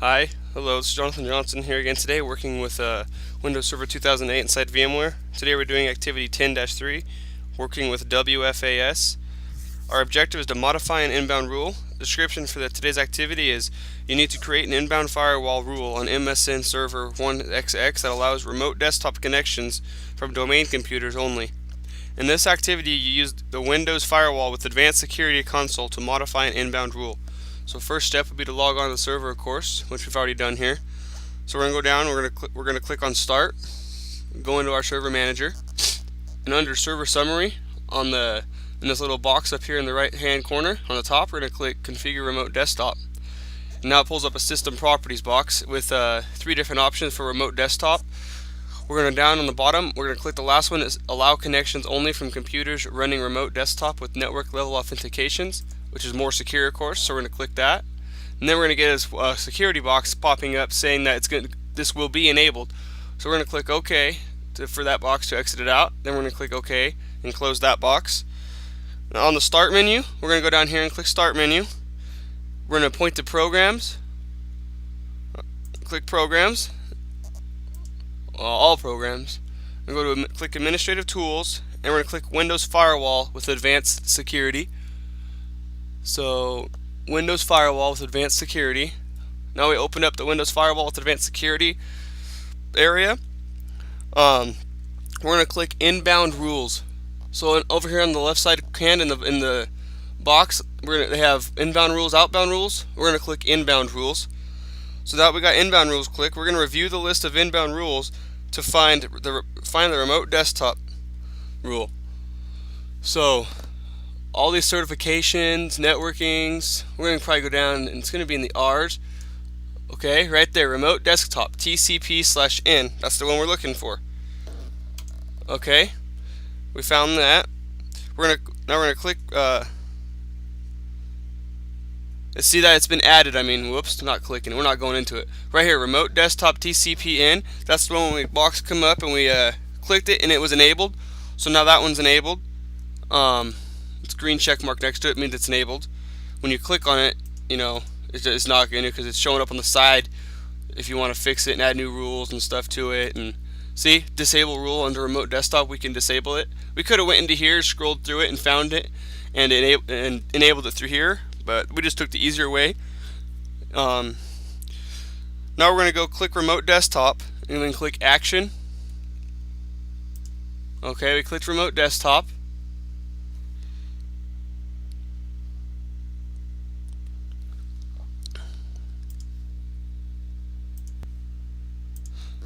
Hi, hello, this is Jonathan Johnson here again today working with Windows Server 2008 inside VMware. Today we're doing activity 10-3, working with wfas. Our objective is to modify an inbound rule. The description for today's activity is you need to create an inbound firewall rule on MSN Server 1XX that allows remote desktop connections from domain computers only. In this activity, you use the Windows Firewall with Advanced Security Console to modify an inbound rule. So first step would be to log on to the server, of course, which we've already done here. So we're gonna go down. We're gonna click on Start, go into our Server Manager, and under Server Summary in this little box up here in the right-hand corner on the top, we're gonna click Configure Remote Desktop. And now it pulls up a System Properties box with 3 different options for Remote Desktop. We're going to down on the bottom, we're going to click the last one, is allow connections only from computers running remote desktop with network level authentications, which is more secure, of course, so we're going to click that. And then we're going to get a security box popping up saying that this will be enabled. So we're going to click OK for that box to exit it out. Then we're going to click OK and close that box. Now on the Start menu, we're going to go down here and click Start menu. We're going to point to Programs, click Programs, all programs, and go to click Administrative Tools, and we're going to click Windows Firewall with Advanced Security. So Windows Firewall with Advanced Security. Now we open up the Windows Firewall with Advanced Security area. We're going to click Inbound Rules. So over here on the left side hand in the box, they have inbound rules, outbound rules. We're going to click Inbound Rules. So now we got inbound rules click. We're going to review the list of inbound rules to find the remote desktop rule. So all these certifications, networkings, we're going to probably go down and it's going to be in the R's. Okay, right there, remote desktop, TCP/N. That's the one we're looking for. Okay, we found that. Now we're going to click. See that it's been added. Whoops, not clicking. We're not going into it. Right here, remote desktop TCP/N. That's the one when the box come up and we clicked it and it was enabled. So now that one's enabled. It's green check mark next to it, means it's enabled. When you click on it, it's not going to, because it's showing up on the side. If you want to fix it and add new rules and stuff to it, and see, disable rule under remote desktop, we can disable it. We could have went into here, scrolled through it, and found it, and enabled it through here. But we just took the easier way. Now we're going to go click Remote Desktop and then click Action. Okay, we clicked Remote Desktop.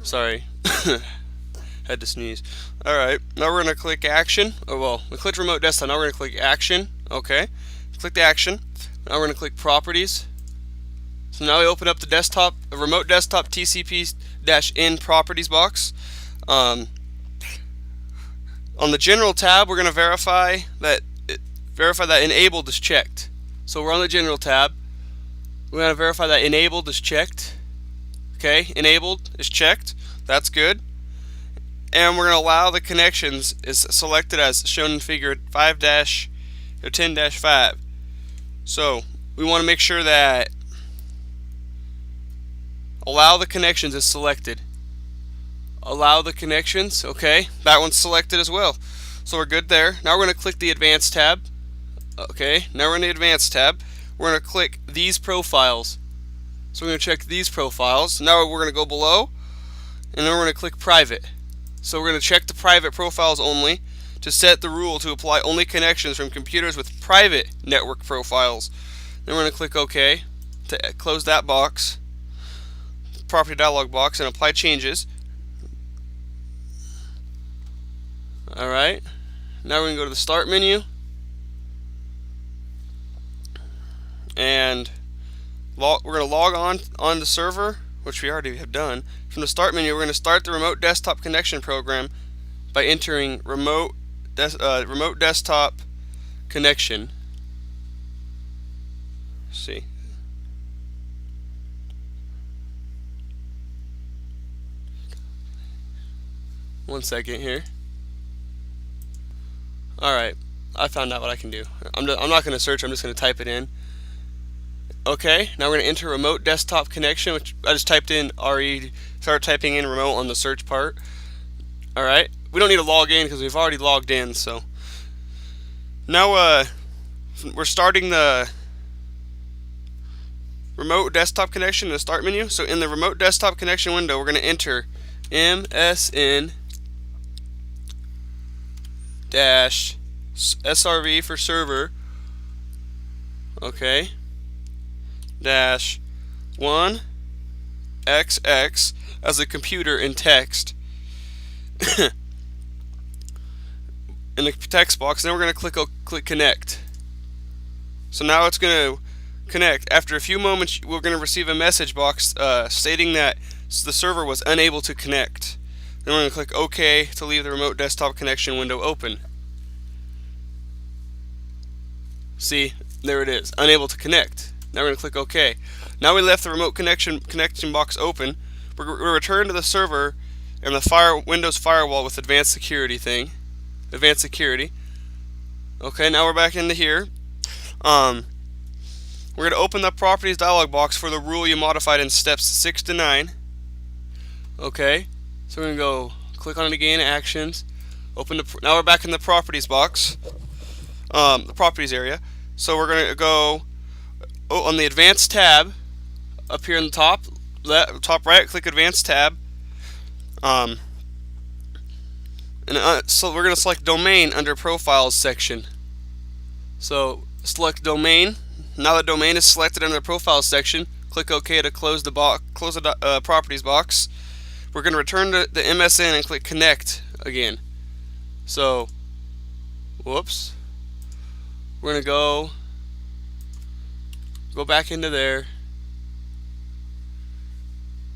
Sorry, had to sneeze. Alright, now we're going to click Action. Oh well, we clicked Remote Desktop, now we're going to click Action. Okay, click the Action. Now we're going to click Properties. So now we open up the remote desktop TCP/N properties box. On the General tab, we're going to verify that enabled is checked. So we're on the General tab. We're going to verify that enabled is checked. Okay, enabled is checked. That's good. And we're going to allow the connections is selected as shown in Figure 10-5. So we want to make sure that allow the connections is selected. Allow the connections, okay, that one's selected as well. So we're good there. Now we're going to click the Advanced tab. Okay, now we're in the Advanced tab. We're going to click these profiles. So we're going to check these profiles. Now we're going to go below, and then we're going to click Private. So we're going to check the private profiles only to set the rule to apply only connections from computers with private network profiles. Then we're going to click OK to close that box, property dialog box, and apply changes. Alright, now we're going to go to the Start menu and we're going to log on the server, which we already have done. From the Start menu, we're going to start the remote desktop connection program by entering remote desktop connection. Let's see. One second here. Alright, I found out what I can do. I'm not going to search, I'm just going to type it in. Okay, now we're going to enter remote desktop connection, which I just typed in started typing in remote on the search part. Alright, we don't need to log in because we've already logged in. So now we're starting the remote desktop connection in the start menu. So in the remote desktop connection window, we're going to enter MSN-SRV for server, okay, dash 1XX as a computer in text in the text box. And then we're going to click connect. So now it's going to connect. After a few moments, we're going to receive a message box stating that the server was unable to connect. Then we're going to click OK to leave the remote desktop connection window open. See, there it is, unable to connect. Now we're going to click OK. Now we left the remote connection box open. We're going to return to the server and the Windows firewall with advanced security. Okay, now we're back into here. We're going to open the properties dialog box for the rule you modified in steps 6 to 9. Okay, so we're going to go click on it again, actions, now we're back in the properties box, the properties area. So we're going to go on the advanced tab up here in the top right, click advanced tab, so we're going to select domain under profiles section. So select domain. Now the domain is selected under the profiles section. Click OK to close the properties box. We're going to return to the MSN and click connect again. So, whoops. We're going to go back into there.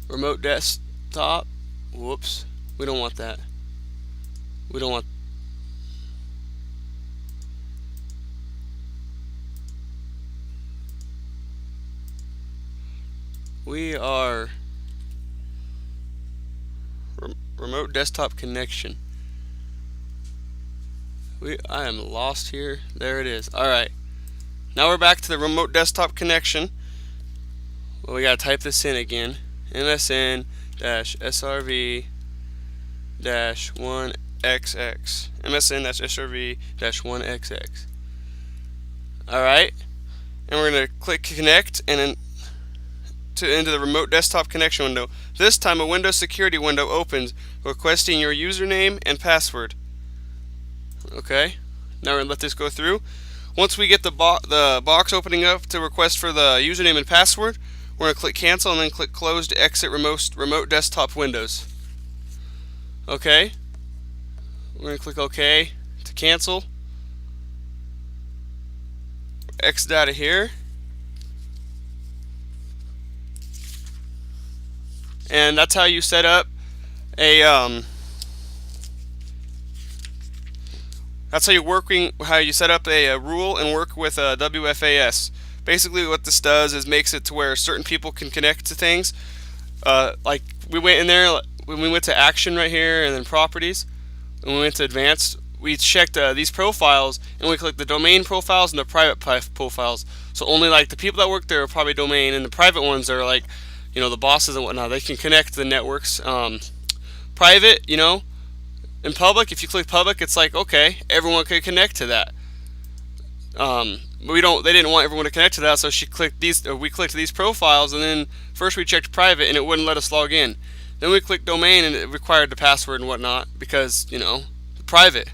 Remote desktop. Whoops. We don't want that. We are remote desktop connection. I am lost here. There it is. Alright. Now we're back to the remote desktop connection. Well, we gotta type this in again. MSN-SRV-1XX. MSN-SRV-1XX. Alright. And we're gonna click connect and then into the remote desktop connection window. This time a Windows security window opens requesting your username and password. Okay, now we're going to let this go through. Once we get the box opening up to request for the username and password, we're going to click cancel and then click close to exit remote desktop windows. Okay, we're going to click OK to cancel. Exit out of here. And that's how you set up a how you set up a rule and work with a wfas. Basically what this does is makes it to where certain people can connect to things. Like we went in there when we went to action right here and then properties, and we went to advanced, we checked these profiles and we clicked the domain profiles and the private profiles. So only like the people that work there are probably domain, and the private ones are like, you know, the bosses and whatnot. They can connect to the networks. Private, you know, in public, if you click public, it's like, okay, everyone could connect to that. But they didn't want everyone to connect to that, so we clicked these profiles, and then first we checked private and it wouldn't let us log in. Then we clicked domain and it required the password and whatnot because, you know, private.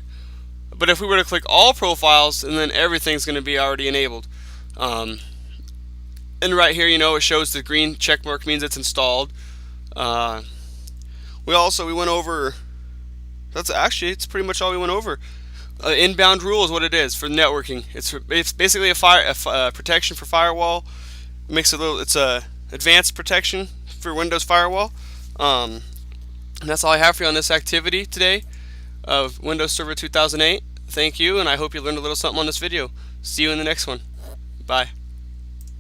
But if we were to click all profiles, and then everything's going to be already enabled. And right here, you know, it shows the green check mark means it's installed. We went over. It's pretty much all we went over. Inbound rule is what it is for networking. It's basically a protection for firewall. It's a advanced protection for Windows firewall. And that's all I have for you on this activity today of Windows Server 2008. Thank you, and I hope you learned a little something on this video. See you in the next one. Bye.